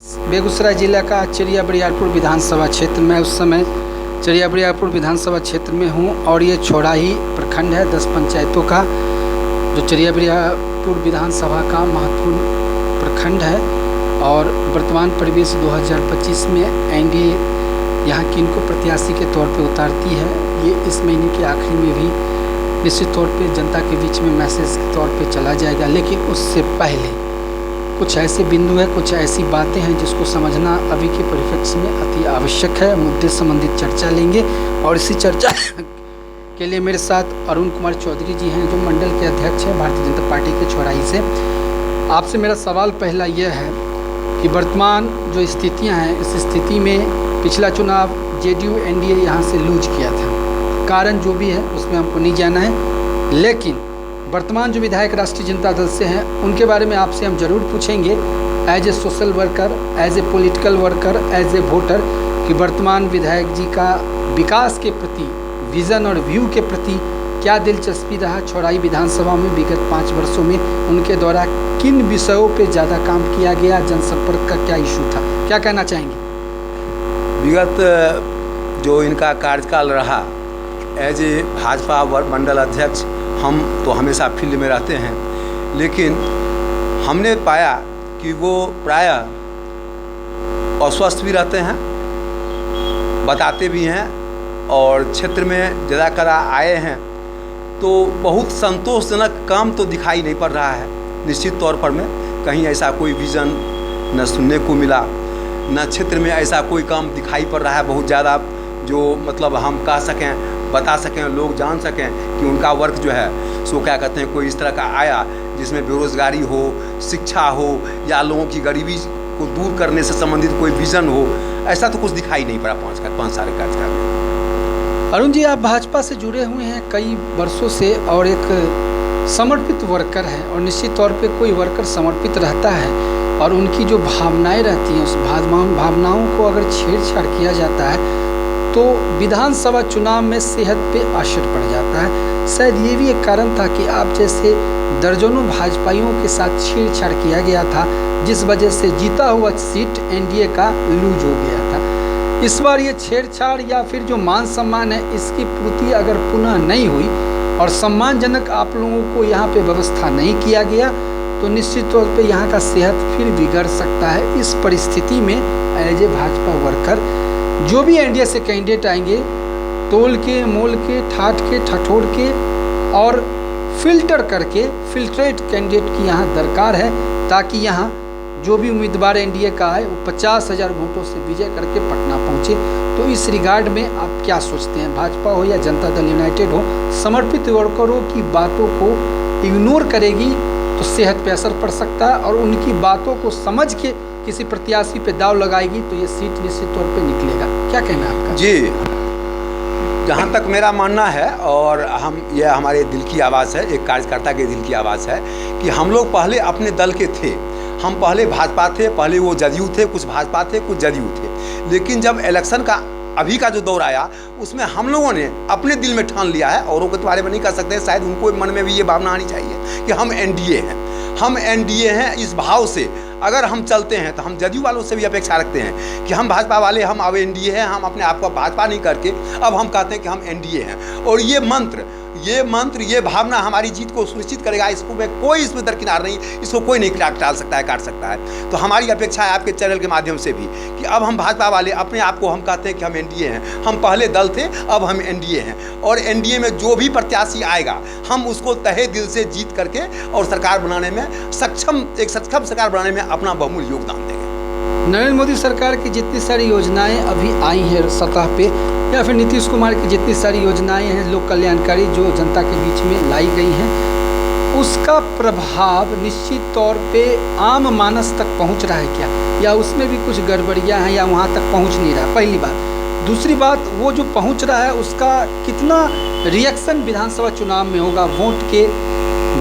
बेगूसराय जिला का चरिया बरियारपुर विधानसभा क्षेत्र में उस समय चरिया बरियारपुर विधानसभा क्षेत्र में हूँ और ये छोड़ाही प्रखंड है। 10 पंचायतों का जो चरिया बरियारपुर विधानसभा का महत्वपूर्ण प्रखंड है और वर्तमान परिवेश 2025 में एनडीए यहाँ किन को प्रत्याशी के तौर पे उतारती है, ये इस महीने के आखिरी में भी निश्चित तौर पे जनता के बीच में मैसेज के तौर पे चला जाएगा। लेकिन उससे पहले कुछ ऐसे बिंदु है, कुछ ऐसी बातें हैं जिसको समझना अभी के परिप्रेक्ष्य में अति आवश्यक है। मुद्दे संबंधित चर्चा लेंगे और इसी चर्चा के लिए मेरे साथ अरुण कुमार चौधरी जी हैं जो मंडल के अध्यक्ष हैं भारतीय जनता पार्टी के छोड़ाही से। आपसे मेरा सवाल पहला यह है कि वर्तमान जो स्थितियां हैं, इस स्थिति में पिछला चुनाव जेडीयू एनडीए यहाँ से लूज किया था, कारण जो भी है उसमें हमको नहीं जाना है। लेकिन वर्तमान जो विधायक राष्ट्रीय जनता दल से हैं उनके बारे में आपसे हम जरूर पूछेंगे as a social worker, as a political worker, as a voter कि वर्तमान विधायक जी का विकास के प्रति, विज़न और व्यू के प्रति क्या दिलचस्पी रहा छोड़ाही विधानसभा में विगत 5 वर्षों में, उनके द्वारा किन विषयों पे ज़्यादा काम किया गया, जनसंपर्क का क्या इशू था, क्या कहना चाहेंगे? विगत जो इनका कार्यकाल रहा एज ए भाजपा मंडल अध्यक्ष, हम तो हमेशा फील्ड में रहते हैं, लेकिन हमने पाया कि वो प्रायः अस्वस्थ भी रहते हैं, बताते भी हैं और क्षेत्र में ज़्यादा करा आए हैं तो बहुत संतोषजनक काम तो दिखाई नहीं पड़ रहा है। निश्चित तौर पर में कहीं ऐसा कोई विज़न न सुनने को मिला, न क्षेत्र में ऐसा कोई काम दिखाई पड़ रहा है बहुत ज़्यादा जो मतलब हम कह सकें, बता सकें, लोग जान सकें कि उनका वर्क जो है सो क्या कहते हैं कोई इस तरह का आया जिसमें बेरोज़गारी हो, शिक्षा हो या लोगों की गरीबी को दूर करने से संबंधित कोई विज़न हो, ऐसा तो कुछ दिखाई नहीं पड़ा 5 साल के कार्यकाल में। अरुण जी, आप भाजपा से जुड़े हुए हैं कई वर्षों से और एक समर्पित वर्कर हैं और निश्चित तौर पे कोई वर्कर समर्पित रहता है और उनकी जो भावनाएं रहती हैं उस भावनाओं को अगर छेड़छाड़ किया जाता है तो विधानसभा चुनाव में सेहत पे असर पड़ जाता है। शायद ये भी एक कारण था कि आप जैसे दर्जनों भाजपाइयों के साथ छेड़छाड़ किया गया था जिस वजह से जीता हुआ सीट एनडीए का लूज हो गया था। इस बार ये छेड़छाड़ या फिर जो मान सम्मान है इसकी पूर्ति अगर पुनः नहीं हुई और सम्मानजनक आप लोगों को यहाँ पे व्यवस्था नहीं किया गया तो निश्चित तौर पे यहाँ का सेहत फिर बिगड़ सकता है। इस परिस्थिति में एज ए भाजपा वर्कर जो भी एनडीए से कैंडिडेट आएंगे तोल के, मोल के, ठाठ के, ठठोर के और फिल्टर करके फिल्ट्रेट कैंडिडेट की यहाँ दरकार है ताकि यहाँ जो भी उम्मीदवार एनडीए का है वो 50,000 वोटों से विजय करके पटना पहुँचे। तो इस रिगार्ड में आप क्या सोचते हैं, भाजपा हो या जनता दल यूनाइटेड हो, समर्पित वर्करों की बातों को इग्नोर करेगी तो सेहत पे असर पड़ सकता है और उनकी बातों को समझ के किसी प्रत्याशी पे दाव लगाएगी तो ये सीट निश्चित तौर पे निकलेगा, क्या कहना है आपका? जी, जहाँ तक मेरा मानना है और यह हमारे दिल की आवाज़ है, एक कार्यकर्ता के दिल की आवाज़ है कि हम लोग पहले अपने दल के थे, हम पहले भाजपा थे, पहले वो जदयू थे, कुछ भाजपा थे, कुछ जदयू थे, लेकिन जब इलेक्शन का अभी का जो दौर आया उसमें हम लोगों ने अपने दिल में ठान लिया है, औरों के बारे में नहीं कर सकते, शायद उनको मन में भी ये भावना आनी चाहिए कि हम एनडीए हैं, हम एनडीए हैं। इस भाव से अगर हम चलते हैं तो हम जदयू वालों से भी अपेक्षा रखते हैं कि हम भाजपा वाले, हम अब एनडीए हैं, हम अपने आप को भाजपा नहीं करके अब हम कहते हैं कि हम एनडीए हैं और ये मंत्र, ये भावना हमारी जीत को सुनिश्चित करेगा। इसमें दरकिनार नहीं, इसको कोई नहीं टाल सकता है, काट सकता है। तो हमारी अपेक्षा है आपके चैनल के माध्यम से भी कि अब हम भाजपा वाले अपने आप को हम कहते हैं कि हम एनडीए हैं, हम पहले दल थे अब हम एनडीए हैं और एनडीए में जो भी प्रत्याशी आएगा हम उसको तहे दिल से जीत करके और सरकार बनाने में एक सक्षम सरकार बनाने में अपना बहुमूल्य योगदान देंगे। नरेंद्र मोदी सरकार की जितनी सारी योजनाएं अभी आई हैं सतह पे या फिर नीतीश कुमार की जितनी सारी योजनाएं हैं लोक कल्याणकारी जो जनता के बीच में लाई गई हैं, उसका प्रभाव निश्चित तौर पे आम मानस तक पहुंच रहा है क्या, या उसमें भी कुछ गड़बड़ियां हैं या वहां तक पहुंच नहीं रहा? पहली बात। दूसरी बात, वो जो पहुंच रहा है उसका कितना रिएक्शन विधानसभा चुनाव में होगा, वोट के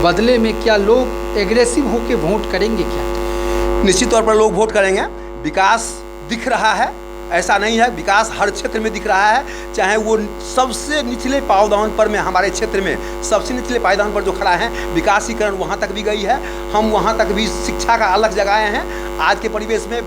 बदले में क्या लोग एग्रेसिव होकर वोट करेंगे क्या? निश्चित तौर पर लोग वोट करेंगे। विकास दिख रहा है ऐसा नहीं है, विकास हर क्षेत्र में दिख रहा है, चाहे वो सबसे निचले पायदान पर में, हमारे क्षेत्र में सबसे निचले पायदान पर जो खड़ा है, विकासीकरण वहाँ तक भी गई है। हम वहाँ तक भी शिक्षा का अलग जगाए हैं। आज के परिवेश में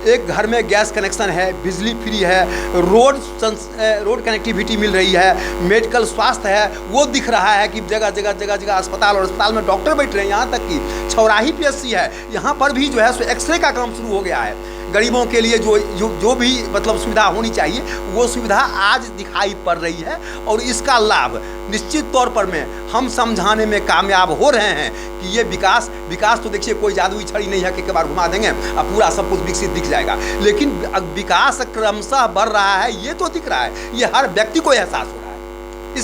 एक घर में गैस कनेक्शन है, बिजली फ्री है, रोड कनेक्टिविटी मिल रही है, मेडिकल स्वास्थ्य है, वो दिख रहा है कि जगह अस्पताल, और अस्पताल में डॉक्टर बैठ रहे हैं। यहाँ तक कि चौराही PSC है, यहाँ पर भी जो है सो एक्सरे का काम शुरू हो गया है। गरीबों के लिए जो भी मतलब सुविधा होनी चाहिए वो सुविधा आज दिखाई पड़ रही है, और इसका लाभ निश्चित तौर पर में हम समझाने में कामयाब हो रहे हैं कि ये विकास तो देखिए कोई जादुई छड़ी नहीं है कि एक बार घुमा देंगे अब पूरा सब कुछ विकसित दिख जाएगा, लेकिन विकास क्रमशः बढ़ रहा है, ये तो दिख रहा है, ये हर व्यक्ति को एहसास हो रहा है।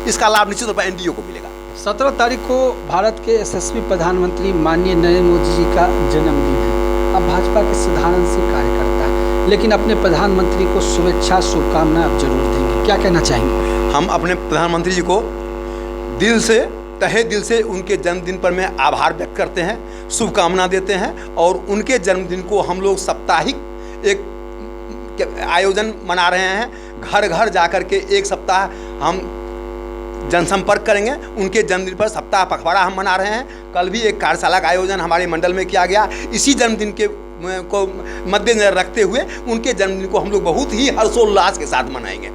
इसका लाभ निश्चित तौर पर NDO को मिलेगा। 17 तारीख को भारत के यशस्वी प्रधानमंत्री माननीय नरेंद्र मोदी जी का जन्मदिन है। अब भाजपा के साधारण से कार्यकर्ता है, लेकिन अपने प्रधानमंत्री को शुभेच्छा शुभकामना आप जरूर देंगे, क्या कहना चाहेंगे? हम अपने प्रधानमंत्री जी को दिल से, तहे दिल से उनके जन्मदिन पर में आभार व्यक्त करते हैं, शुभकामना देते हैं, और उनके जन्मदिन को हम लोग साप्ताहिक एक आयोजन मना रहे हैं। घर घर जाकर के एक सप्ताह हम जनसंपर्क करेंगे। उनके जन्मदिन पर सप्ताह पखवाड़ा हम मना रहे हैं। कल भी एक कार्यशाला का आयोजन हमारे मंडल में किया गया। इसी जन्मदिन को मद्देनजर रखते हुए उनके जन्मदिन को हम लोग बहुत ही हर्षोल्लास के साथ मनाएंगे।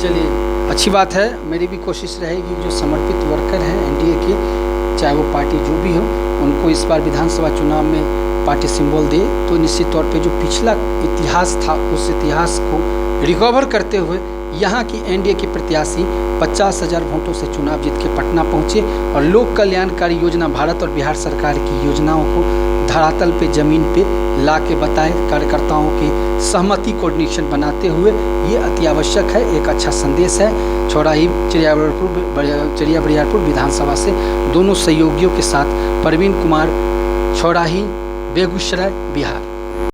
चलिए, अच्छी बात है। मेरी भी कोशिश रहेगी जो समर्पित वर्कर हैं NDA के, चाहे वो पार्टी जो भी हो, उनको इस बार विधानसभा चुनाव में पार्टी सिंबल दे, तो निश्चित तौर पे जो पिछला इतिहास था उस इतिहास को रिकवर करते हुए यहाँ की NDA के प्रत्याशी 50,000 वोटों से चुनाव जीत के पटना पहुँचे और लोक कल्याणकारी योजना भारत और बिहार सरकार की योजनाओं को धरातल पे ज़मीन पे ला के बताए, कार्यकर्ताओं के सहमति कोऑर्डिनेशन बनाते हुए। ये अति आवश्यक है, एक अच्छा संदेश है। चौराही चरिया बरियारपुर विधानसभा से दोनों सहयोगियों के साथ प्रवीण कुमार, चौराही, बेगूसराय, बिहार।